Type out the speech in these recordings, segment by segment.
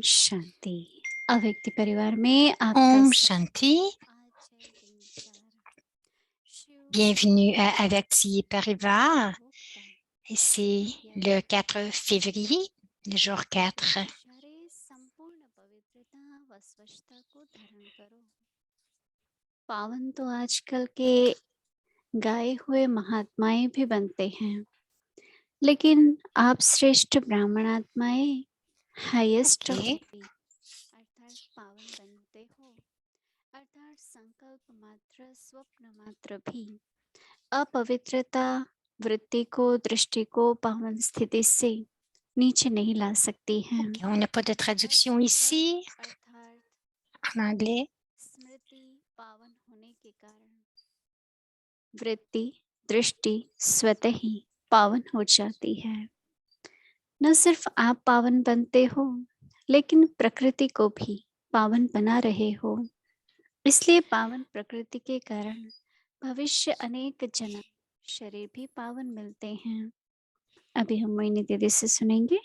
शांति। अव्यक्ति परिवार में आपका Om Shanti, bienvenue à Avyakti Parivar. Et c'est le 4 février, le jour 4. पावन तो आजकल के गाए हुए महात्माएं भी बनते हैं, लेकिन आप श्रेष्ठ ब्राह्मण आत्माएं हाईएस्ट Okay. अर्थात पावन बनते हो, अर्थात संकल्प मात्र स्वप्न मात्र भी अपवित्रता वृत्ति को दृष्टि को पावन स्थिति से नीचे नहीं ला सकती है। Okay, on n'a pas de traduction ici en anglais. स्मृति पावन होने के कारण वृत्ति दृष्टि स्वतः ही पावन हो जाती है। न सिर्फ आप पावन बनते हो, लेकिन प्रकृति को भी पावन बना रहे हो। इसलिए पावन प्रकृति के कारण भविष्य अनेक जन्म शरीर भी पावन मिलते हैं। अभी हम मोहिनी दीदी से सुनेंगे।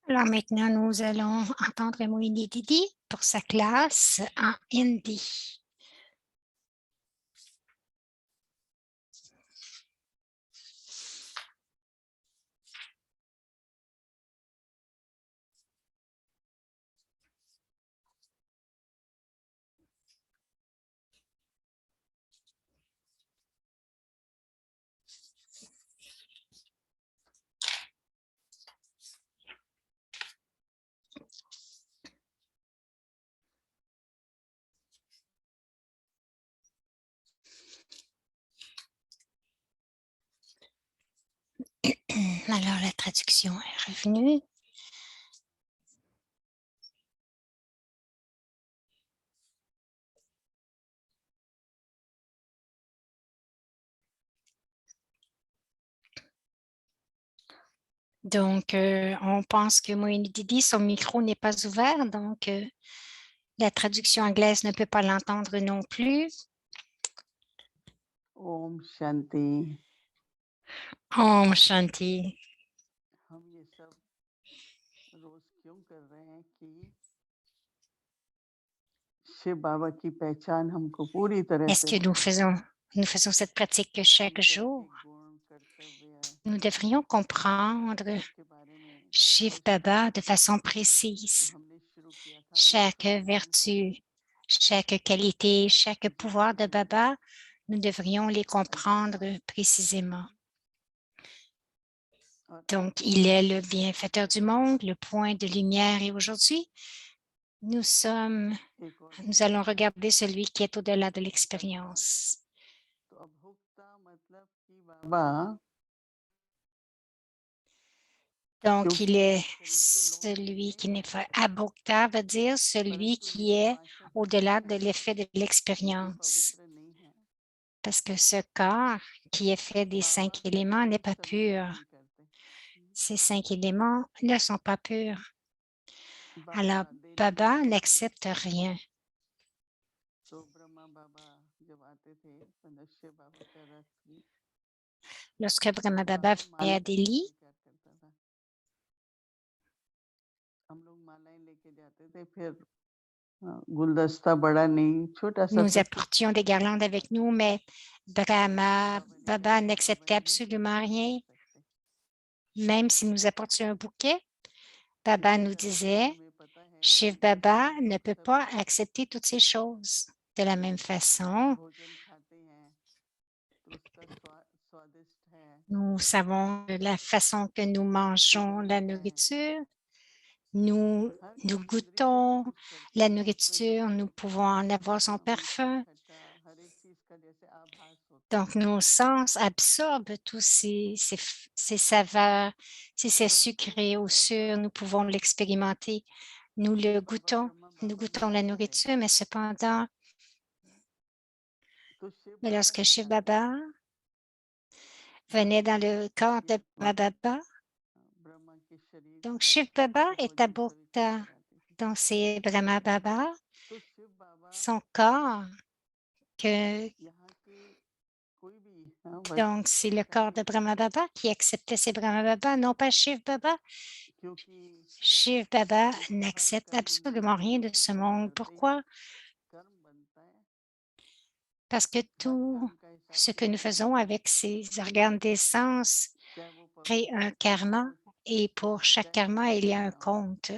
Alors maintenant, nous allons entendre Moïni Didi pour sa classe en hindi. Alors, la traduction est revenue. Donc, on pense que Moïni Didi, son micro n'est pas ouvert, donc la traduction anglaise ne peut pas l'entendre non plus. Om Shanti. Om Shanti. हम ये सब रोज क्यों कर रहे हैं कि शिव बाबा की पहचान हमको पूरी तरह Est-ce से que nous faisons cette pratique chaque jour? गुण कर्तव्य Nous devrions comprendre के बारे में Shiv Baba de façon précise. हमने शुरू किया था Chaque vertu, chaque qualité, chaque pouvoir de Baba, nous devrions les comprendre précisément. Donc, il est le bienfaiteur du monde, le point de lumière, et aujourd'hui, nous allons regarder celui qui est au-delà de l'expérience. तो अभोक्ता मतलब कि बाबा Donc, il est celui qui n'est pas abhokta, veut dire celui qui est au-delà de l'effet de l'expérience. पवित्र नहीं है Parce que ce corps qui est fait des 5 éléments n'est pas pur. नहीं करते Ces 5 éléments ne sont pas purs. Alors, बाबा Baba n'accepte rien. तो ब्रह्मा बाबा जब आते थे सदस्य बाबा का रथ भी Lorsque Brahma Baba venait à Delhi, स्वीकार करता था हम लोग मालाएं लेके जाते थे फिर गुलदस्ता बड़ा नहीं छोटा सा nous apportions des guirlandes avec nous, mais Brahma Baba n'acceptait absolument rien. Même si nous apportions un bouquet, Baba nous disait, Shiv Baba ne peut pas accepter toutes ces choses. De la même façon, भोजन खाते हैं तो उसका स्वादिष्ट है nous savons la façon que nous mangeons la nourriture. Nous goûtons la nourriture, nous pouvons en avoir son parfum. हर एक चीज का जैसे आभास होता Donc, nos sens absorbent tous ces saveurs, si c'est sucré ou sûr, nous pouvons l'expérimenter. Nous le goûtons, nous goûtons la nourriture, mais cependant, तो शिव mais बाबा lorsque ने Shiv क्या Baba venait dans le corps de Brahma Baba, Brahma के शरीर donc Shiv Baba est à Bhokta, donc c'est Brahma Baba, तो शिव बाबा son corps, que, यहाँ के कोई भी donc c'est le corps de Brahma Baba qui acceptait ces Brahma Baba, non pas Shiv Baba, क्योंकि Shiv Baba जो हर n'accepte कर्म absolument इंद्रियों rien de से ce हम monde. करते हैं, Pourquoi? कर्म बनता है, Parce que हर tout कर्म का हिसाब ce que nous किससे faisons बनता है? avec ces organes des sens चाहे वो crée पवित्र un कर्म karma हो, et pour chaque चाहे karma, il y a पवित्र un ना हो। compte.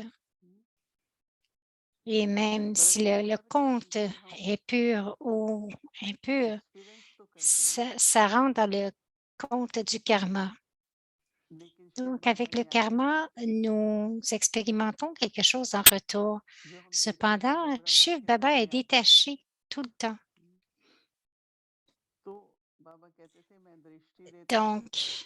Et même si परंतु le हर कर्म compte से हम est pur ou impur, experience तो करते हैं, ça rentre dans le compte du karma. लेकिन शिव Donc, बाबा avec le न्याय karma, करते हैं। nous expérimentons quelque chose en retour. जो हम देखते हैं Cependant, बाबा ब्रह्मा Shiv कितना Baba est न्याय करते हैं। détaché tout le temps. तो बाबा कहते थे मैं दृष्टि देता हूँ Donc,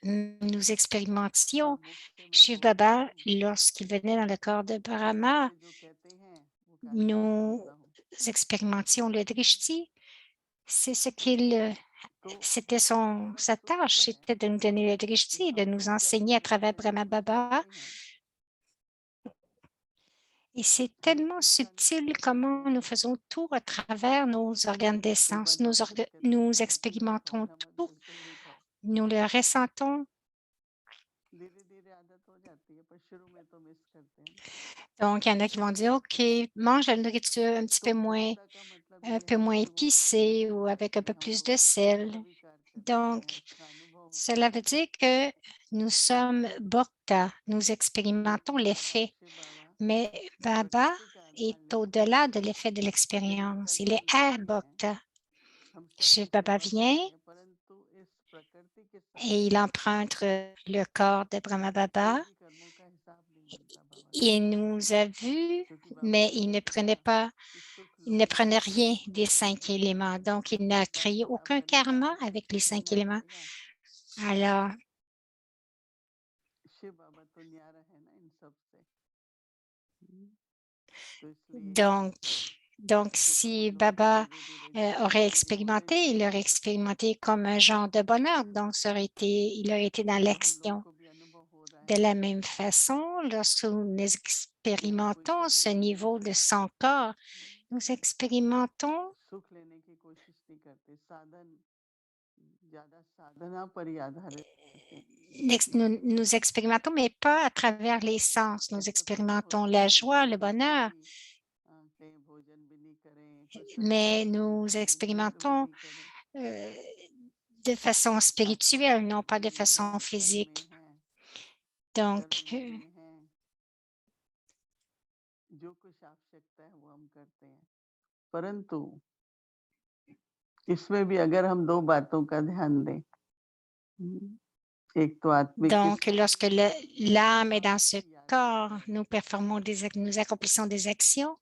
nous expérimentions और मुख से मैं Shiv बोलता Baba हूँ, lorsqu'il venait dans le corps de और Brahma. बच्चे जो कहते हैं वो कान से मैं Nous सुनता हूँ। expérimentions le drishti. C'est ce qu'il तो c'était बाबा sa tâche, सूक्ष्म है c'était de nous donner le कि drishti, de हम nous लोग जब enseigner à भोजन travers शरीर Brahma में Baba. करते हैं, Et c'est हर एक tellement क्रिया जो subtil हम करते comment nous हैं, faisons tout à travers nos organes वो d'essence. बनौटी से कहते हैं Nous कि मत ही खाओ, expérimentons नमक tout, बिल्कुल नहीं खाओ। nous le ressentons. धीरे धीरे आदत हो जाती है, पर शुरू में तो मिस करते हैं। Donc, il y en a qui vont dire, OK, mange la nourriture un petit तो peu भोक्ता का मतलब ये है moins कि वो épicée ou अनुभव avec un में peu हम plus लोग de sel. स्वीकार करते Donc, हैं, उसका अनुभव होता cela है। veut dire que nous sommes bhakta, nous expérimentons लेकिन बाबा l'effet. शिव बाबा Mais Baba प्रकृति का आधार est नहीं है, au-delà de l'effet de लेकिन l'expérience. Il est कलियुग में है। bhakta. हम Shiv सबकी Baba सेवा vient करते हैं, परंतु इस प्रकृति के साथ et il emprunte le corps de Brahma कोई Baba. भी कर्मों का हिसाब नहीं बनता बाबा के Il साथ, nous a vus, क्योंकि बाबा mais ने ये किया कि सुख il ne लो, prenait rien दुख des भोगो, 5 éléments. Donc, il n'a इसका créé हिसाब aucun करने karma वाले avec les शिव 5 बाबा éléments. रहेगा। Alors, शिव बाबा तो न्यारा है ना इन सब से, तो इसलिए donc, donc सुख si भोगों को Baba धीरे धीरे जैसे aurait धीरे धीरे expérimenté, il aurait experience expérimenté comme un genre de bonheur. Donc, il aurait été dans जो हम लोग l'action. को भी अनुभव हो रहा De है la même façon, lorsque nous कि हम कोई expérimentons कर्म ce नहीं niveau de करते, son corps, nous expérimentons, सुख लेने की कोशिश नहीं करते, साधन ज्यादा साधना पर ही आधारित रहते हैं। nous expérimentons, mais pas à travers les sens. Nous ऐसा थोड़ा expérimentons होता la है joie, कि le बिल्कुल bonheur, भी कहीं भोजन भी नहीं करें, कुछ mais एक्सरसाइज नहीं nous करें, योग भी expérimentons नहीं करें, euh, de façon आत्मा spirituelle, non pas प्रकृति de में है, façon कर्म में physique. है, Donc, कर्म इंद्रिय है, जो कुछ आवश्यकता है वो हम करते हैं। परंतु इसमें भी अगर हम दो बातों का ध्यान दें, एक तो आत्मिक donc lorsque l'âme est dans ce corps, nous performons nous accomplissons des actions.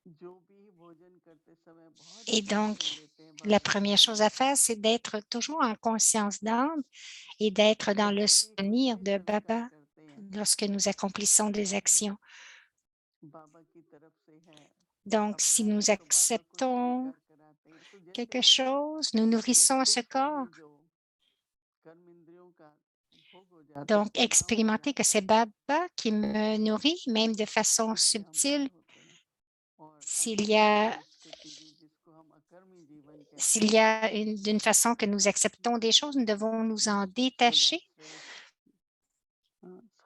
जो भी भोजन करते समय बहुत Et ध्यान में donc, लेते हैं la बाबा की première chose याद à में, faire, c'est d'être toujours en conscience d'âme et d'être dans le कहीं भी कुछ souvenir भी de स्वीकार Baba करते हैं, lorsque nous accomplissons des actions. बाबा की तरफ से है, Donc, si अपना है nous तो बाबा को acceptons स्वीकार कराते हैं। तो जैसे quelque उसको chose, nous वो nourrissons ce सुख corps. भी जो कर्म इंद्रियों का भोग हो जाता है, Donc, तनाव हो expérimenter que जाता है, c'est Baba qui me nourrit, même de façon उससे हम subtile. पार होते हैं। और S'il y अंतिम a, वाली स्थिति भी जिसको हम अकर्मी जीवन कहते s'il हैं, y a d'une façon que nous acceptons des choses, nous devons nous en détacher.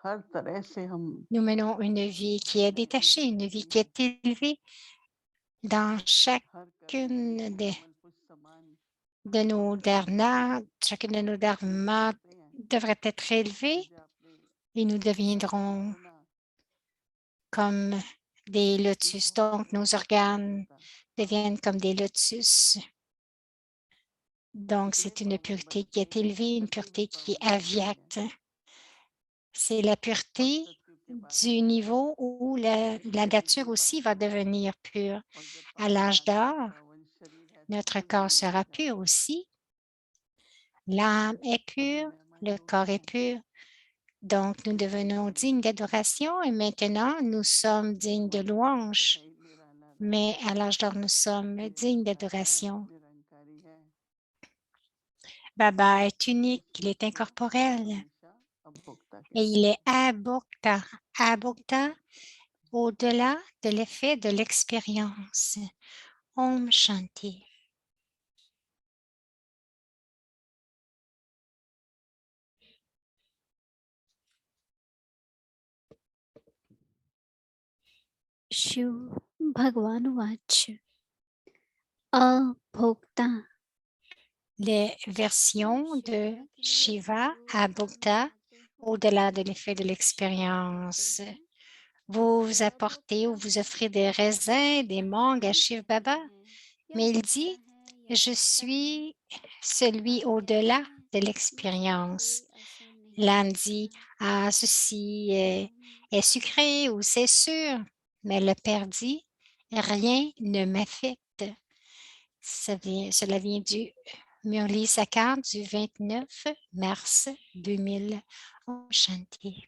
हर तरह से हम Nous menons une vie qui est détachée, une vie qui est élevée dans हर कर्म इंद्रिय chacune में कमल पुष्प समान de nos dharmas. Chacune de nos dharmas होते हैं। devrait être élevée जैसे आपने et nous deviendrons सुना comme des कि lotus. बहुत Donc, nos ऊंचा organes पवित्रता, deviennent comme des lotus. Donc, इतने c'est une पावन pureté बनते qui हैं est कि élevée, une प्रकृति भी pureté qui est पावन हो जाती है। avyakta. C'est la और pureté सतयुग के बाद du होता है niveau où कि la शरीर भी nature aussi पावन va होता है, devenir pure. और जब À पावन l'âge आत्मा d'or, पावन शरीर है तो notre शुद्ध corps भी हो sera pur जाते हैं। aussi. L'âme est अब pure, हम मेहमान le लोग corps est हैं, pur. Donc, nous devenons dignes d'adoration et maintenant, nous sommes dignes de भोले बाबा तो louange. है ही निराला, Mais à l'âge d'or, nous sommes dignes निरंकार है, d'adoration. निरंकारी है, Baba est unique, il est इसलिए उसको incorporel हमेशा अपभोक्ता et कहते il हैं। est abhokta. Abhokta au-delà de l'effet de l'expérience. Om Shanti. Shiv भगवानुवाच अभोक्ता Les versions de Shiva à Bhokta au-delà de l'effet de l'expérience. Vous apportez ou vous offrez des raisins, des mangues à Shiv Baba, mais il dit, je suis celui au-delà de l'expérience. L'âme dit, ah, ceci est sucré ou c'est sûr, mais le Père dit, rien ne m'affecte. Cela vient du Murli Sakar du 29 mars 2000. Om Shanti.